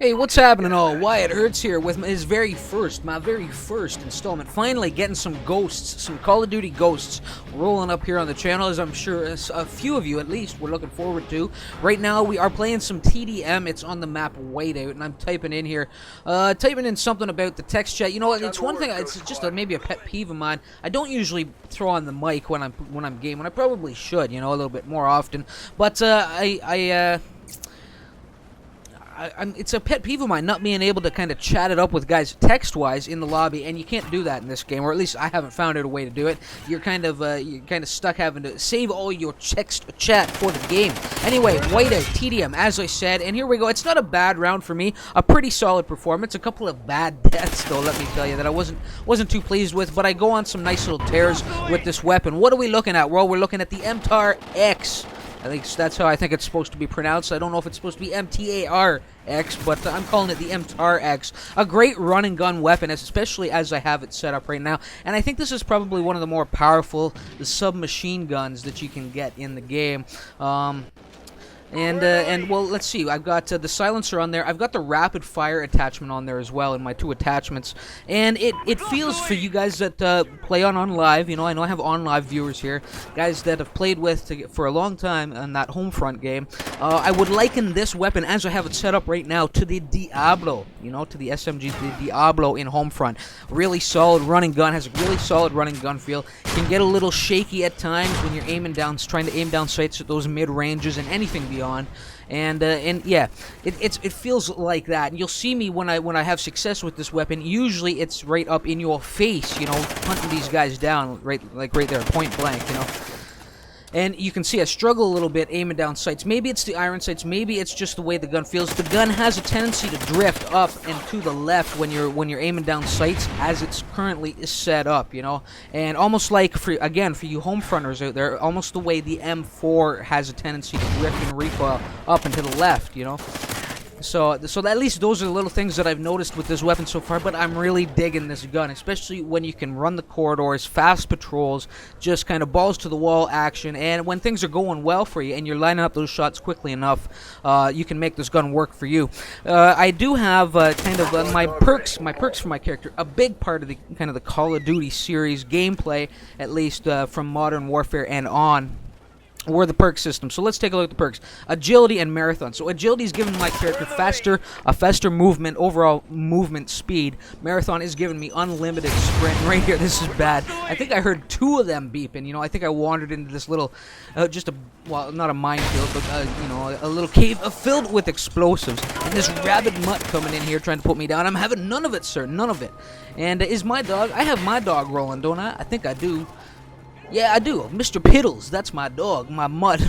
Hey, what's happening all? Wyatt Hurts here with my very first installment. Finally getting some ghosts, some Call of Duty ghosts rolling up here on the channel, as I'm sure a few of you at least were looking forward to. Right now we are playing some TDM. It's on the map Whiteout, and I'm typing in here, typing in something about the text chat. You know what? It's one thing. It's just maybe a pet peeve of mine. I don't usually throw on the mic when I'm gaming. I probably should, you know, a little bit more often. But it's a pet peeve of mine not being able to kind of chat it up with guys text-wise in the lobby, and you can't do that in this game, or at least I haven't found out a way to do it. You're kind of stuck having to save all your text chat for the game. Anyway, Whiteout, TDM, as I said, and here we go. It's not a bad round for me, a pretty solid performance. A couple of bad deaths, though, let me tell you, that I wasn't too pleased with, but I go on some nice little tears with this weapon. What are we looking at? Well, we're looking at the MTAR-X. I think that's how I think it's supposed to be pronounced. I don't know if it's supposed to be MTAR-X, but I'm calling it the MTAR-X. A great run-and-gun weapon, especially as I have it set up right now. And I think this is probably one of the more powerful submachine guns that you can get in the game. Well, let's see. I've got the silencer on there. I've got the rapid fire attachment on there as well in my two attachments. And it feels for you guys that play on live. You know, I know I have on live viewers here, guys that have played with for a long time on that Homefront game. I would liken this weapon, as I have it set up right now, to the Diablo. You know, to the SMG, the Diablo in Homefront. Really solid running gun. Has a really solid running gun feel. Can get a little shaky at times when you're trying to aim down sights at those mid ranges and anything beyond. And yeah, it feels like that. And you'll see me when I have success with this weapon. Usually it's right up in your face, you know, hunting these guys down right there, point blank, you know. And you can see I struggle a little bit aiming down sights. Maybe it's the iron sights. Maybe it's just the way the gun feels. The gun has a tendency to drift up and to the left when you're aiming down sights, as it's currently set up, you know. And almost like for you Homefronters out there, almost the way the M4 has a tendency to drift and recoil up and to the left, you know. So at least those are the little things that I've noticed with this weapon so far, but I'm really digging this gun, especially when you can run the corridors, fast patrols, just kind of balls to the wall action, and when things are going well for you and you're lining up those shots quickly enough, you can make this gun work for you. I do have my perks for my character. A big part of the Call of Duty series gameplay, at least from Modern Warfare and on, were the perk system. So let's take a look at the perks. Agility and Marathon. So agility is giving my character faster movement, overall movement speed. Marathon is giving me unlimited sprint. Right here, this is bad. I think I heard two of them beeping. You know, I think I wandered into this little, not a minefield, but you know, a little cave filled with explosives. And this rabid mutt coming in here trying to put me down. I'm having none of it, sir. None of it. And is my dog? I have my dog rolling, don't I? I think I do. Yeah, I do. Mr. Piddles, that's my dog, my mutt.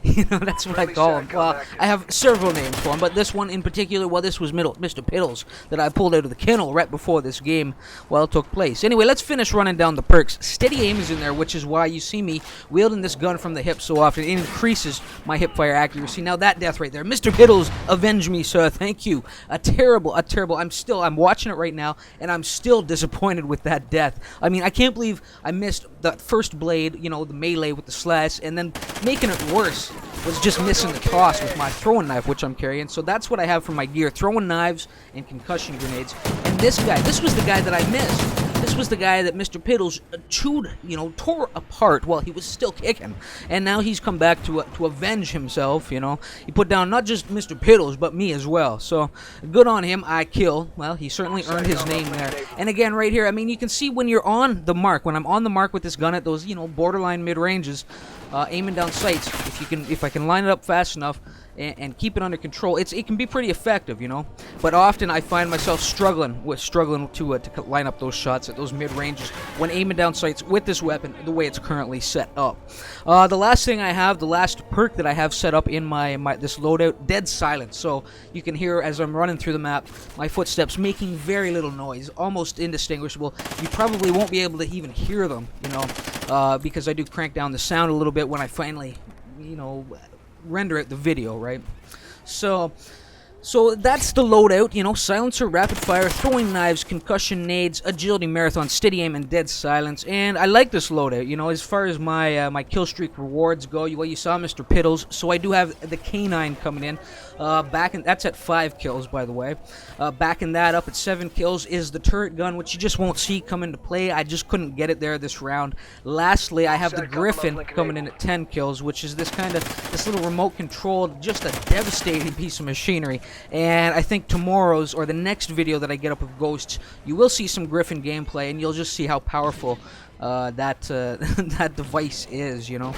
You know, that's what I call him. Well, I have several names for him, but this one in particular, well, this was Mr. Piddles that I pulled out of the kennel right before this game, well, it took place. Anyway, let's finish running down the perks. Steady aim is in there, which is why you see me wielding this gun from the hip so often. It increases my hip fire accuracy. Now, that death right there. Mr. Piddles, avenge me, sir. Thank you. A terrible, I'm watching it right now, and I'm still disappointed with that death. I mean, I can't believe I missed the first blade, you know, the melee with the slash, and then making it worse was just missing the toss with my throwing knife, which I'm carrying. So that's what I have for my gear, throwing knives and concussion grenades. And this was the guy that I missed. This was the guy that Mr. Piddles chewed, you know, tore apart while he was still kicking. And now he's come back to avenge himself, you know. He put down not just Mr. Piddles, but me as well. So, good on him. I kill. Well, he certainly earned his name there. And again, right here, I mean, you can see when you're on the mark, when I'm on the mark with this gun at those, you know, borderline mid-ranges, aiming down sights, if I can line it up fast enough and keep it under control, it can be pretty effective, you know. But often I find myself struggling to line up those shots at those mid ranges when aiming down sights with this weapon the way it's currently set up. The last thing I have, the last perk that I have set up in this loadout, dead silence. So you can hear as I'm running through the map my footsteps making very little noise, almost indistinguishable. You probably won't be able to even hear them, you know, because I do crank down the sound a little bit when I finally, you know, render it the video, right? So So that's the loadout, you know, silencer, rapid fire, throwing knives, concussion nades, agility marathon, steady aim, and dead silence. And I like this loadout, you know, as far as my my kill streak rewards go. Well, you saw Mr. Piddles, so I do have the canine coming in. That's at 5 kills, by the way. Backing that up at 7 kills is the turret gun, which you just won't see come into play. I just couldn't get it there this round. Lastly, I have the Griffin coming in at 10 kills, which is this little remote controlled, just a devastating piece of machinery. And I think tomorrow's or the next video that I get up of Ghosts, you will see some Griffin gameplay, and you'll just see how powerful that that device is, you know.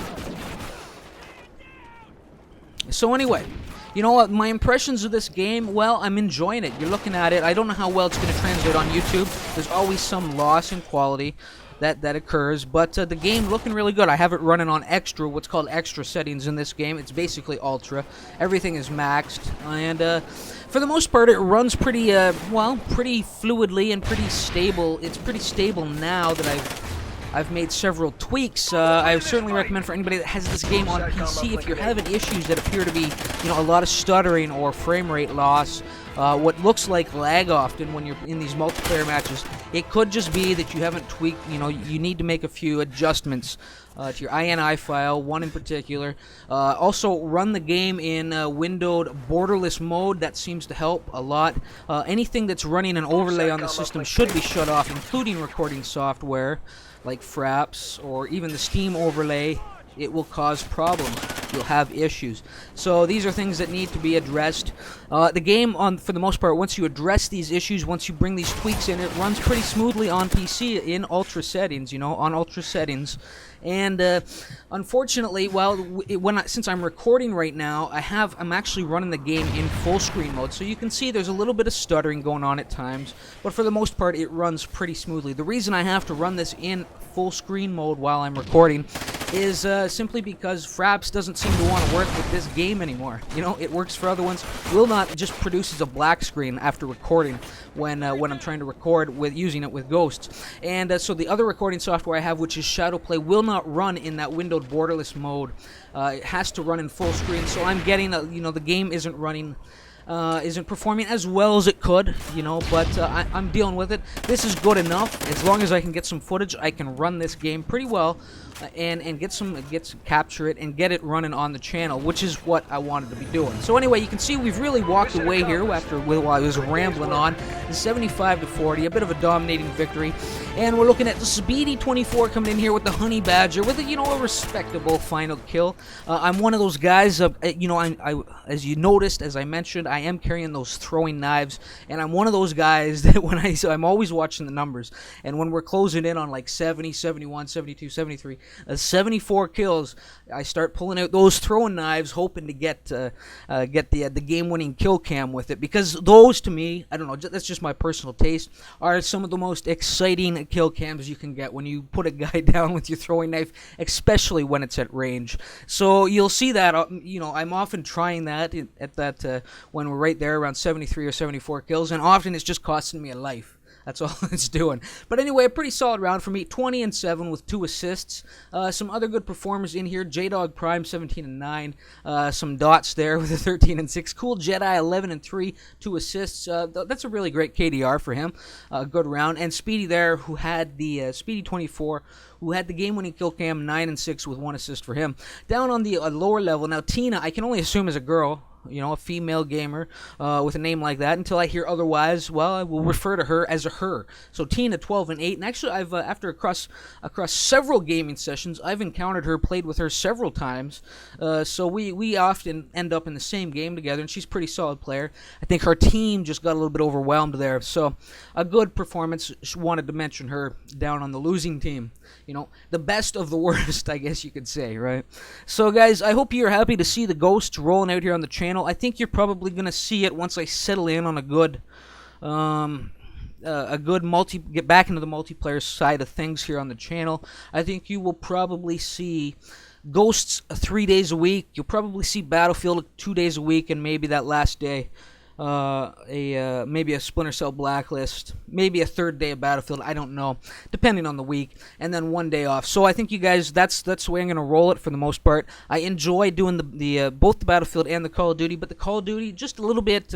So anyway, you know what, my impressions of this game, well, I'm enjoying it. You're looking at it. I don't know how well it's going to translate on YouTube. There's always some loss in quality that occurs, but the game looking really good. I have it running on extra, what's called extra settings in this game. It's basically ultra. Everything is maxed, and for the most part, it runs pretty, well, pretty fluidly and pretty stable. It's pretty stable now that I've made several tweaks. I certainly recommend for anybody that has this game on PC, if you're having issues that appear to be, you know, a lot of stuttering or frame rate loss, what looks like lag often when you're in these multiplayer matches, it could just be that you haven't tweaked, you know, you need to make a few adjustments to your INI file, one in particular. Also, run the game in windowed borderless mode. That seems to help a lot. Anything that's running an overlay on the system should be shut off, including recording software like Fraps or even the Steam overlay. It will cause problems. You'll have issues. So these are things that need to be addressed. The game, for the most part, once you address these issues, once you bring these tweaks in, it runs pretty smoothly on PC in ultra settings, you know, on ultra settings. And unfortunately, well, since I'm recording right now, I'm actually running the game in full screen mode, so you can see there's a little bit of stuttering going on at times, but for the most part, it runs pretty smoothly. The reason I have to run this in full screen mode while I'm recording is simply because Fraps doesn't seem to want to work with this game anymore. You know, it works for other ones. Will not just produces a black screen after recording when I'm trying to record with using it with Ghosts. And so the other recording software I have, which is Shadowplay, will not run in that windowed borderless mode. It has to run in full screen. So I'm getting, you know, the game isn't running. Isn't performing as well as it could, you know, but I'm dealing with it. This is good enough. As long as I can get some footage, I can run this game pretty well and capture it and get it running on the channel, which is what I wanted to be doing. So anyway, you can see we've really walked away here while I was rambling on. 75-40, a bit of a dominating victory, and we're looking at the Speedy 24 coming in here with the Honey Badger with a, you know, a respectable final kill. I'm one of those guys, you know, I as you noticed, as I mentioned, I am carrying those throwing knives, and I'm one of those guys that I'm always watching the numbers, and when we're closing in on like 70, 71, 72, 73, 74 kills, I start pulling out those throwing knives, hoping to get the game-winning kill cam with it, because those, to me, I don't know, that's just my personal taste, are some of the most exciting kill cams you can get when you put a guy down with your throwing knife, especially when it's at range. So you'll see that, you know, I'm often trying that when we're right there around 73 or 74 kills, and often it's just costing me a life. That's all it's doing. But anyway, a pretty solid round for me. 20-7 with 2 assists. Some other good performers in here. J-Dog Prime, 17-9. Some dots there with a 13-6. Cool Jedi, 11-3, 2 assists. That's a really great KDR for him. Good round. And Speedy there, who had the Speedy 24, who had the game-winning kill cam, 9-6 with 1 assist for him. Down on the lower level, now Tina, I can only assume is a girl. You know, a female gamer with a name like that. Until I hear otherwise, well, I will refer to her as a her. So Tina, 12-8, and actually, I've after across several gaming sessions, I've encountered her, played with her several times. So we often end up in the same game together, and she's a pretty solid player. I think her team just got a little bit overwhelmed there. So a good performance. Wanted to mention her down on the losing team. You know, the best of the worst, I guess you could say, right? So guys, I hope you're happy to see the Ghosts rolling out here on the channel. I think you're probably going to see it once I settle in on a good get back into the multiplayer side of things here on the channel. I think you will probably see Ghosts 3 days a week. You'll probably see Battlefield 2 days a week, and maybe that last day maybe a Splinter Cell Blacklist, maybe a third day of Battlefield. I don't know, depending on the week, and then one day off. So I think you guys, that's the way I'm gonna roll it for the most part. I enjoy doing the both the Battlefield and the Call of Duty, but the Call of Duty just a little bit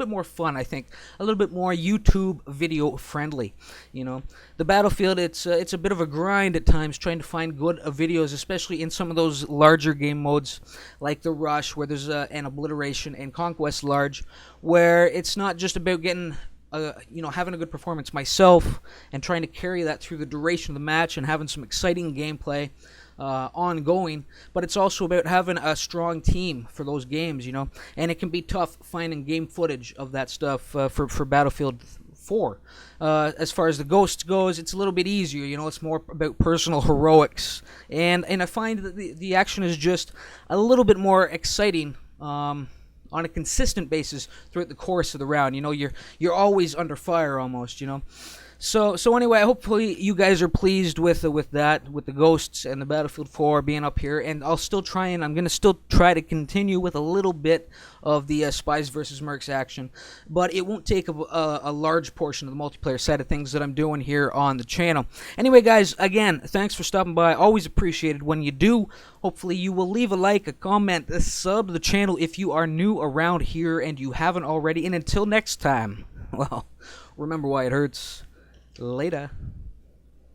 more fun. I think a little bit more YouTube video friendly. You know, the Battlefield, it's a bit of a grind at times trying to find good videos, especially in some of those larger game modes like the Rush, where there's an obliteration, and Conquest Large, where it's not just about getting having a good performance myself and trying to carry that through the duration of the match and having some exciting gameplay ongoing, but it's also about having a strong team for those games, you know, and it can be tough finding game footage of that stuff for Battlefield 4. As far as the Ghosts goes, it's a little bit easier, you know, it's more about personal heroics, and I find that the action is just a little bit more exciting on a consistent basis throughout the course of the round. You know, you're always under fire almost, you know. So anyway, hopefully you guys are pleased with that, with the Ghosts and the Battlefield 4 being up here, and I'm gonna still try to continue with a little bit of the Spies versus Mercs action, but it won't take a large portion of the multiplayer side of things that I'm doing here on the channel. Anyway, guys, again, thanks for stopping by. Always appreciated when you do. Hopefully you will leave a like, a comment, a sub to the channel if you are new around here and you haven't already. And until next time, well, remember why it hurts. Later.